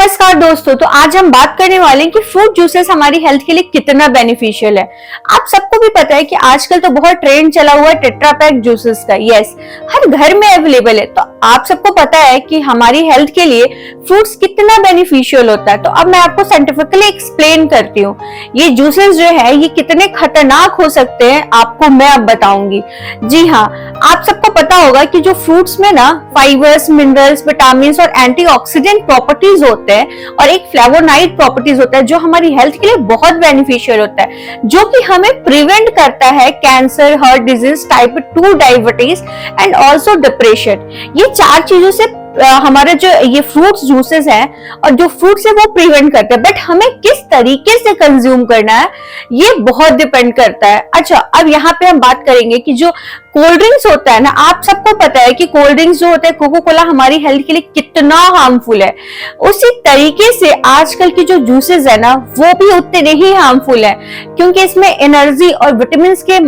नमस्कार दोस्तों। तो आज हम बात करने वाले हैं कि फ्रूट जूसेस हमारी हेल्थ के लिए कितना बेनिफिशियल है। आप सबको भी पता है कि आजकल तो बहुत ट्रेंड चला हुआ है टेट्रा पैक जूसेस का। यस, हर घर में अवेलेबल है। तो आप सबको पता है कि हमारी हेल्थ के लिए फ्रूट्स कितना बेनिफिशियल होता है। तो अब मैं आपको साइंटिफिकली एक्सप्लेन करती हूँ ये जूसेस जो है ये कितने खतरनाक हो सकते हैं, आपको मैं अब बताऊंगी। जी हाँ, आप सबको पता होगा कि जो फ्रूट्स में ना फाइबर्स, मिनरल्स, विटामिन और एंटीऑक्सीडेंट प्रॉपर्टीज होते हैं और एक फ्लेवोनाइड प्रॉपर्टीज होता है जो हमारी हेल्थ के लिए बहुत बेनिफिशियल होता है, जो कि हमें प्रिवेंट करता है cancer, heart disease, type 2 diabetes and also depression. ये 4 चीजों से हमारे जो ये फ्रूट्स जूसेस हैं और जो फ्रूट्स है वो प्रिवेंट करते हैं। बट हमें किस तरीके से कंज्यूम करना है ये बहुत डिपेंड करता है। अच्छा, अब यहाँ पे हम बात करेंगे कि जो कोल्ड ड्रिंक्स होता है ना, आप सबको पता है कि कोल्ड ड्रिंक्स जो होता है कोको कोला हमारी हेल्थ के लिए कितना हार्मफुल है। उसी तरीके से आजकल की जो जूसेस है ना वो भी उतने ही हार्मफुल है, क्योंकि इसमें एनर्जी और विटामिन के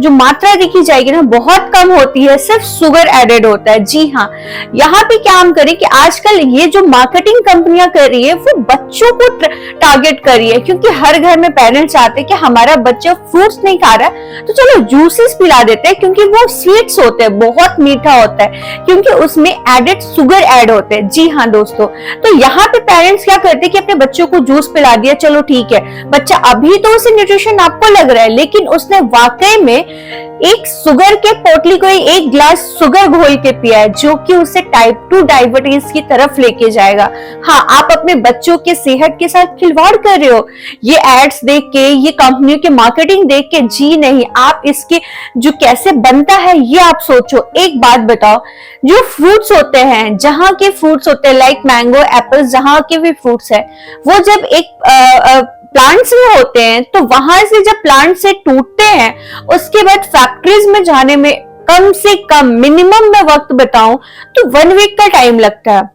जो मात्रा देखी जाएगी ना बहुत कम होती है, सिर्फ शुगर एडेड होता है। जी हाँ, यहाँ पे क्या हम करें कि आजकल ये जो मार्केटिंग कंपनियां कर रही है वो बच्चों को टारगेट कर रही है, क्योंकि हर घर में पेरेंट्स चाहते हैं कि हमारा बच्चा फ्रूट्स नहीं खा रहा है तो चलो जूसेस पिला देते हैं, क्योंकि वो स्वीट्स होते हैं, बहुत मीठा होता है, क्योंकि उसमें एडेड शुगर ऐड होते हैं। जी हाँ दोस्तों, तो यहाँ पे पेरेंट्स क्या करते हैं कि अपने बच्चों को जूस पिला दिया, चलो ठीक है, बच्चा अभी तो उसे न्यूट्रिशन आपको लग रहा है, लेकिन उसने वाकई में एक शुगर के पोटली को एक ग्लास शुगर घोल के पिया है, जो कि उसे टाइप 2 डायबिटीज की तरफ लेके जाएगा। हाँ, आप अपने बच्चों के सेहत के साथ खिलवाड़ कर रहे हो ये एड्स देख के, ये कंपनियों के मार्केटिंग देख के। जी नहीं, आप इसके जो कैसे बनता है ये आप सोचो। एक बात बताओ, जो फ्रूट्स होते हैं, जहां के फ्रूट्स होते हैं लाइक मैंगो, एप्पल, जहां के भी फ्रूट्स है, वो जब एक प्लांट्स में होते हैं तो वहां से जब प्लांट से टूटते हैं उसके बाद फैक्ट्रीज में जाने में कम से कम मिनिमम में वक्त बताऊं तो 1 वीक का टाइम लगता है।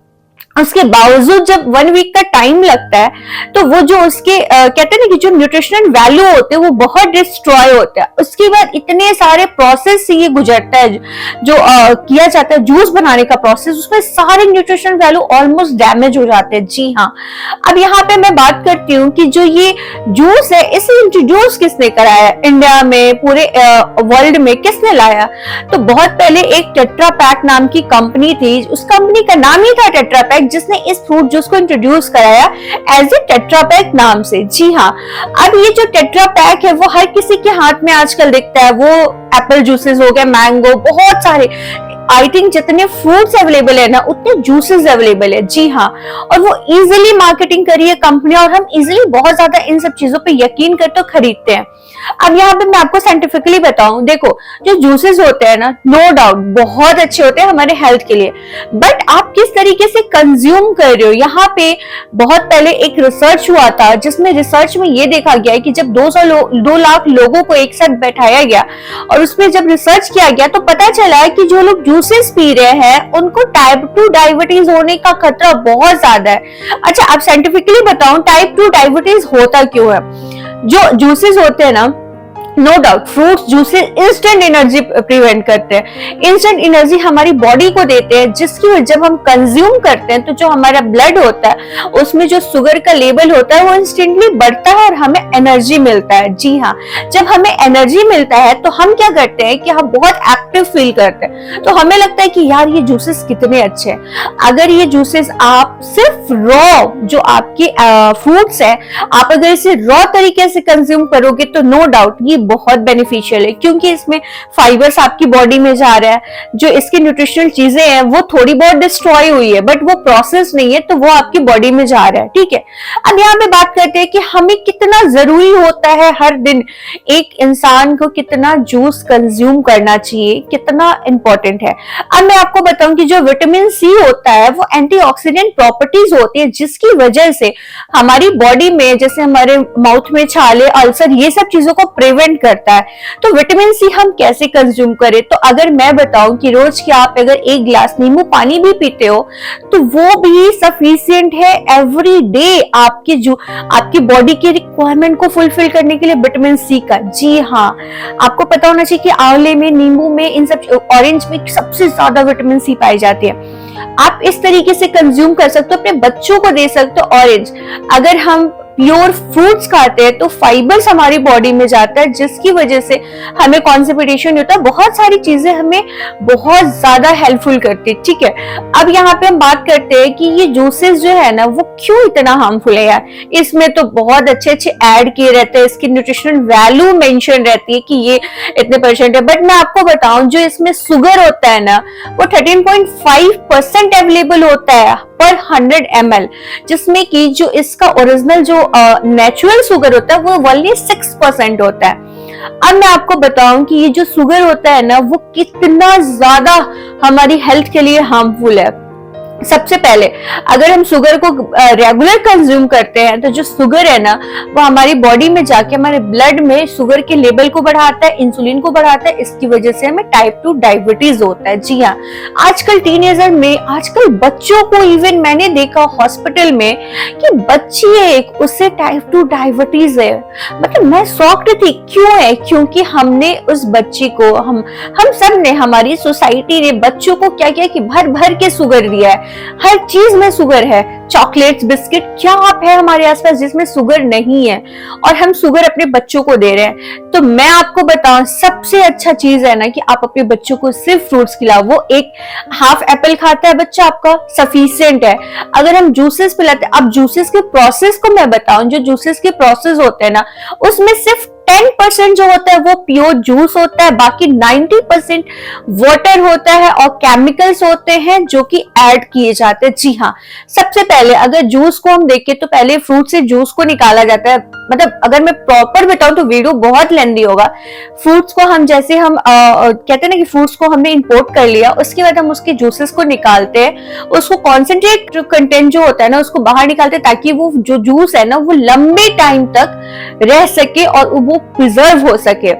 उसके बावजूद जब 1 वीक का टाइम लगता है तो वो जो उसके कहते हैं ना कि जो न्यूट्रिशनल वैल्यू होते हैं वो बहुत डिस्ट्रॉय होता है। उसके बाद इतने सारे प्रोसेस से ये गुजरता है जो किया जाता है जूस बनाने का प्रोसेस, उसमें सारे न्यूट्रिशनल वैल्यू ऑलमोस्ट डैमेज हो जाते हैं। जी हाँ, अब यहाँ पे मैं बात करती हूँ कि जो ये जूस है इसे इंट्रोड्यूस किसने कराया इंडिया में, पूरे वर्ल्ड में किसने लाया? तो बहुत पहले एक टेट्रा पैक नाम की कंपनी थी, उस कंपनी का नाम ही था टेट्रा पैक, जिसने इस फ्रूट जूस को इंट्रोड्यूस कराया एज ए टेट्रा पैक नाम से। जी हाँ, अब ये जो टेट्रा पैक है वो हर किसी के हाथ में आजकल दिखता है। वो एप्पल जूसेस हो गया, मैंगो, बहुत सारे, आई थिंक जितने फ्रूट्स अवेलेबल है ना उतने जूसेस अवेलेबल है। जी हाँ, और वो इजीली मार्केटिंग करी है कंपनियां और हम इजीली बहुत ज्यादा इन सब चीजों पे यकीन कर तो खरीदते हैं। अब यहाँ पे मैं आपको साइंटिफिकली बताऊं, देखो जो जूसेस होते हैं ना नो डाउट बहुत अच्छे होते हैं हमारे हेल्थ के लिए, बट आप किस तरीके से कंज्यूम कर रहे हो। यहाँ पे बहुत पहले एक रिसर्च हुआ था जिसमें रिसर्च में ये देखा गया है कि जब 2 लाख लोगों को एक साथ बैठाया गया और उसमें जब रिसर्च किया गया तो पता चला है कि जो लोग जूसेस पी रहे हैं उनको टाइप 2 डायबिटीज होने का खतरा बहुत ज्यादा है। अच्छा, आप साइंटिफिकली बताऊं टाइप 2 डायबिटीज होता क्यों है? जो जूसेस होते हैं ना, no doubt fruits juices instant energy prevent करते हैं, इंस्टेंट एनर्जी हमारी बॉडी को देते हैं, जिसकी जब हम कंज्यूम करते हैं तो जो हमारा ब्लड होता है उसमें जो शुगर का लेवल होता है वो इंस्टेंटली बढ़ता है और हमें एनर्जी मिलता है। जी हाँ, जब हमें एनर्जी मिलता है तो हम क्या करते हैं कि हम बहुत एक्टिव फील करते हैं, तो हमें लगता है कि यार ये जूसेस कितने अच्छे हैं। अगर ये जूसेस आप सिर्फ रॉ जो आपके फ्रूट्स है, आप अगर इसे रॉ तरीके से कंज्यूम करोगे तो नो डाउट ये बहुत बेनिफिशियल है, क्योंकि इसमें फाइबर्स आपकी बॉडी में जा रहा है, जो इसकी न्यूट्रिशनल चीजें हैं वो थोड़ी बहुत डिस्ट्रॉय हुई है बट वो प्रोसेस नहीं है, तो वो आपकी बॉडी में जा रहा है। ठीक है, अब यहाँ पे बात करते हैं कि हमें कितना जरूरी होता है हर दिन एक इंसान को कितना जूस कंज्यूम करना चाहिए, कितना इंपॉर्टेंट है। अब मैं आपको बताऊं कि जो विटामिन सी होता है वो एंटीऑक्सीडेंट प्रॉपर्टीज होती है, जिसकी वजह से हमारी बॉडी में जैसे हमारे माउथ में छाले, अल्सर, ये सब चीजों को प्रिवेंट डिपेंड करता है। तो विटामिन सी हम कैसे कंज्यूम करें? तो अगर मैं बताऊं कि रोज के आप अगर 1 गिलास नींबू पानी भी पीते हो तो वो भी सफिशिएंट है एवरी डे आपकी बॉडी की रिक्वायरमेंट को फुलफिल करने के लिए विटामिन सी का। जी हाँ, आपको पता होना चाहिए कि आंवले में, नींबू में, इन सब ऑरेंज में सबसे ज्यादा विटामिन सी पाई जाती है। आप इस तरीके से कंज्यूम कर सकते हो, अपने बच्चों को दे सकते हो ऑरेंज। अगर हम प्योर फ्रूट्स खाते हैं तो फाइबर्स हमारी बॉडी में जाता है, जिसकी वजह से हमें कॉन्स्टिपेशन होता है। बहुत सारी चीजें हमें बहुत ज्यादा हेल्पफुल करती है। ठीक है, अब यहाँ पे हम बात करते हैं कि ये जूसेस जो है ना वो क्यों इतना हार्मफुल है यार। इसमें तो बहुत अच्छे अच्छे ऐड किए रहते हैं, इसकी न्यूट्रिशनल वैल्यू मेंशन रहती है कि ये इतने परसेंट है, बट मैं आपको बताऊं जो इसमें शुगर होता है ना वो 13.5% अवेलेबल होता है पर 100 ml, जिसमें कि जो इसका ओरिजिनल जो नेचुरल शुगर होता है वो ओनली 6% होता है। अब मैं आपको बताऊं कि ये जो शुगर होता है ना वो कितना ज्यादा हमारी हेल्थ के लिए हार्मफुल है। सबसे पहले अगर हम शुगर को रेगुलर कंज्यूम करते हैं तो जो शुगर है ना वो हमारी बॉडी में जाके हमारे ब्लड में शुगर के लेवल को बढ़ाता है, इंसुलिन को बढ़ाता है। इसकी वजह से हमें टाइप 2 डायबिटीज होता है। जी हाँ, आजकल टीनेजर में, आजकल बच्चों को इवन मैंने देखा हॉस्पिटल में कि बच्ची है एक, उससे टाइप 2 डायबिटीज है। मतलब मैं शॉक्ड थी, क्यों है? क्योंकि हमने उस बच्ची को, हम सब ने, हमारी सोसाइटी ने बच्चों को क्या किया कि भर भर के शुगर दिया है। हर चीज में शुगर है, चॉकलेट्स, बिस्किट, क्या आप है हमारे आसपास जिसमें शुगर नहीं है, और हम शुगर अपने बच्चों को दे रहे हैं। तो मैं आपको बताऊं सबसे अच्छा चीज है ना कि आप अपने बच्चों को सिर्फ फ्रूट्स खिलाओ। वो एक हाफ एप्पल खाता है बच्चा आपका, सफिशिएंट है। अगर हम जूसेस पिलाते हैं, अब जूसेस के प्रोसेस को मैं बताऊं, जो जूसेस के प्रोसेस होते हैं ना उसमें सिर्फ 10% जो होता है वो प्योर जूस होता है, बाकी 90% वाटर होता है और केमिकल्स होते हैं जो कि ऐड किए जाते हैं। जी हाँ, सबसे पहले अगर जूस को हम देखें तो पहले फ्रूट से जूस को निकाला जाता है। मतलब अगर मैं प्रॉपर बताऊं तो वीडियो बहुत लेंदी होगा। फ्रूट्स को हम जैसे हम कहते हैं ना कि फ्रूट्स को हमने इंपोर्ट कर लिया, उसके बाद हम उसके जूसेस को निकालते हैं, उसको कॉन्सेंट्रेट कंटेंट जो होता है ना उसको बाहर निकालते हैं ताकि वो जो जूस है ना वो लंबे टाइम तक रह सके और वो प्रिजर्व हो सके।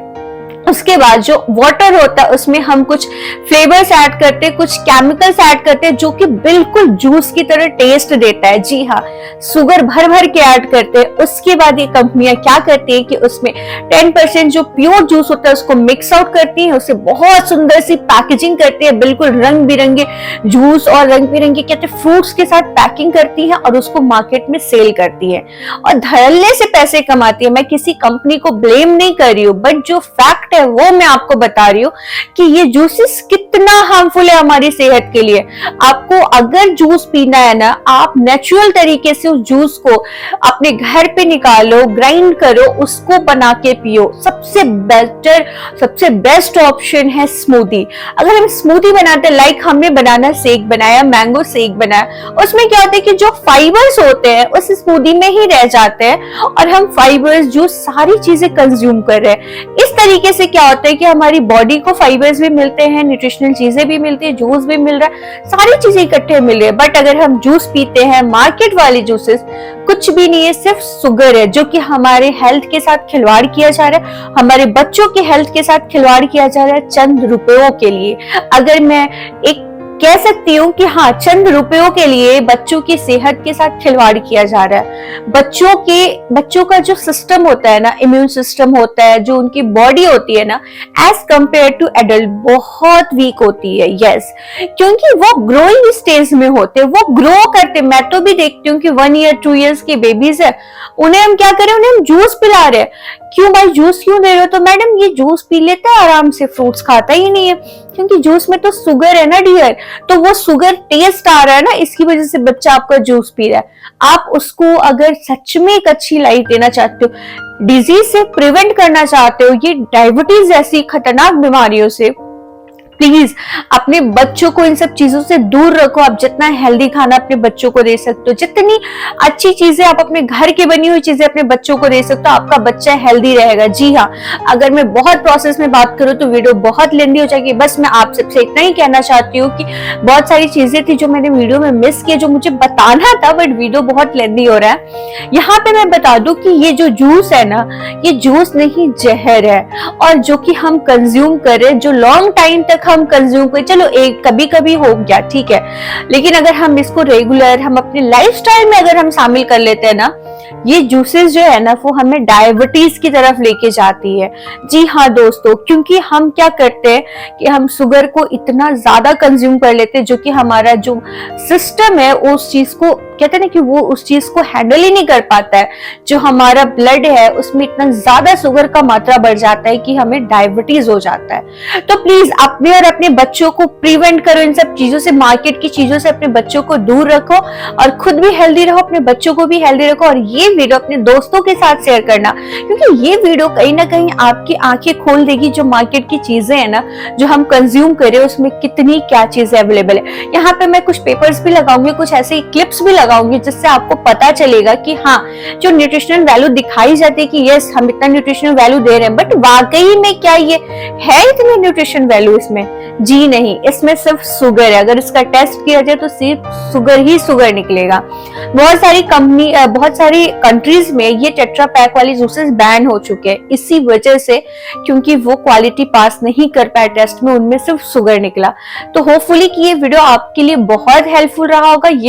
उसके बाद जो वाटर होता है उसमें हम कुछ फ्लेवर्स ऐड करते हैं, कुछ केमिकल्स ऐड करते हैं जो कि बिल्कुल जूस की तरह टेस्ट देता है। जी हाँ, शुगर भर भर के ऐड करते हैं। उसके बाद ये कंपनियां क्या करती है कि उसमें 10% जो प्योर जूस होता है उसको मिक्स आउट करती है, उसे बहुत सुंदर सी पैकेजिंग करती है, बिल्कुल रंग बिरंगे जूस और रंग बिरंगे कहते हैं फ्रूट्स के साथ पैकिंग करती है और उसको मार्केट में सेल करती है और धड़ल्ले से पैसे कमाती है। मैं किसी कंपनी को ब्लेम नहीं कर रही हूँ, बट जो फैक्ट है वो मैं आपको बता रही हूँ कि ये जूसेस कितना हार्मफुल है हमारी सेहत के लिए। आपको अगर जूस पीना है ना, आप नेचुरल तरीके से उस जूस को अपने घर पे निकालो, ग्राइंड करो, उसको बना के पियो। सबसे बेस्ट ऑप्शन है स्मूदी। अगर हम स्मूदी बनाते हैं, लाइक हमने बनाना शेक बनाया, मैंगो शेक बनाया, उसमें क्या होता है कि जो फाइबर्स होते हैं उस स्मूदी में ही रह जाते हैं और हम फाइबर्स, जूस, सारी चीजें कंज्यूम कर रहे हैं। इस तरीके से क्या होता है कि हमारी बॉडी को फाइबर्स भी मिलते हैं, न्यूट्रिशनल चीजें भी मिलती है, जूस भी मिल रहा है, सारी चीजें इकट्ठे मिल रही है। बट अगर हम जूस पीते हैं, मार्केट वाले जूसेस, कुछ भी नहीं है, सिर्फ शुगर है जो कि हमारे हेल्थ के साथ खिलवाड़ किया जा रहा है, हमारे बच्चों की हेल्थ के साथ खिलवाड़ किया जा रहा है चंद रुपयों के लिए। अगर मैं एक कह सकती हूँ कि हाँ, चंद रुपयों के लिए बच्चों की सेहत के साथ खिलवाड़ किया जा रहा है। बच्चों का जो सिस्टम होता है ना, इम्यून सिस्टम होता है, जो उनकी बॉडी होती है ना, एज कंपेयर टू एडल्ट बहुत वीक होती है। यस, क्योंकि वो ग्रोइंग स्टेज में होते हैं, वो ग्रो करते। मैं तो भी देखती हूँ कि 1 ईयर 2 ईयर्स के बेबीज है, उन्हें हम क्या करें, उन्हें हम जूस पिला रहे हैं। क्यों भाई जूस क्यों दे रहे हो? तो मैडम ये जूस पी लेता है आराम से, फ्रूट्स खाता ही नहीं है, क्योंकि जूस में तो शुगर है ना डियर, तो वो शुगर टेस्ट आ रहा है ना, इसकी वजह से बच्चा आपका जूस पी रहा है। आप उसको अगर सच में एक अच्छी लाइफ देना चाहते हो, डिजीज से प्रिवेंट करना चाहते हो, ये डायबिटीज जैसी खतरनाक बीमारियों से, प्लीज अपने बच्चों को इन सब चीजों से दूर रखो। आप जितना हेल्दी खाना अपने बच्चों को दे सकते हो, जितनी अच्छी चीजें आप अपने घर की बनी हुई चीजें अपने बच्चों को दे सकते हो, आपका बच्चा हेल्दी रहेगा। जी हाँ, अगर मैं बहुत प्रोसेस में बात करूँ तो वीडियो बहुत लेंदी हो जाएगी। बस मैं आप सबसे इतना ही कहना चाहती हूँ कि बहुत सारी चीजें थी जो मैंने वीडियो में मिस किए, जो मुझे बताना था, बट वीडियो बहुत लेंदी हो रहा है। यहाँ पे मैं बता दूं कि ये जो जूस है ना, ये जूस नहीं जहर है, और जो कि हम कंज्यूम करें, जो लॉन्ग टाइम तक हम कंज्यूम करें, चलो एक कभी कभी हो गया ठीक है, लेकिन अगर हम इसको रेगुलर हम अपने लाइफस्टाइल में अगर हम शामिल कर लेते हैं ना, ये जूसेस जो है ना वो हमें डायबिटीज की तरफ लेके जाती है। जी हाँ दोस्तों, क्योंकि हम क्या करते हैं कि हम शुगर को इतना ज्यादा कंज्यूम कर लेते हैं, जो कि हमारा जो सिस्टम है उस चीज को कहते हैं ना कि वो उस चीज को हैंडल ही नहीं कर पाता है। जो हमारा ब्लड है उसमें इतना ज्यादा शुगर का मात्रा बढ़ जाता है कि हमें डायबिटीज हो जाता है। तो प्लीज अपने और अपने बच्चों को प्रिवेंट करो इन सब चीजों से, मार्केट की चीजों से अपने बच्चों को दूर रखो, और खुद भी हेल्दी रहो, अपने बच्चों को भी हेल्दी रखो। और ये वीडियो अपने दोस्तों के साथ शेयर करना, क्योंकि ये वीडियो कहीं ना कहीं आपकी आंखें खोल देगी। जो मार्केट की चीजें है ना, जो हम कंज्यूम कर रहे हैं, उसमें कितनी क्या चीजें अवेलेबल है। यहाँ पे मैं कुछ पेपर्स भी लगाऊंगी, कुछ ऐसे क्लिप्स भी लगाऊंगी, जिससे आपको पता चलेगा कि हाँ, जो न्यूट्रिशनल वैल्यू दिखाई जाती है कि यस हम इतना न्यूट्रिशनल वैल्यू दे रहे हैं, बट वाकई में क्या ये है इतनी न्यूट्रिशन वैल्यू इसमें? जी नहीं, इसमें सिर्फ शुगर है। अगर इसका टेस्ट किया जाए तो सिर्फ शुगर ही शुगर निकलेगा। बहुत सारी कंपनी, बहुत सारी कंट्रीज में ये टेट्रा पैक वाली जूसेस बैन हो चुके हैं इसी वजह से, क्योंकि वो क्वालिटी पास नहीं कर पाए टेस्ट में, उनमें सिर्फ शुगर निकला। तो होपफुली कि ये वीडियो आपके लिए बहुत हेल्पफुल रहा होगा। ये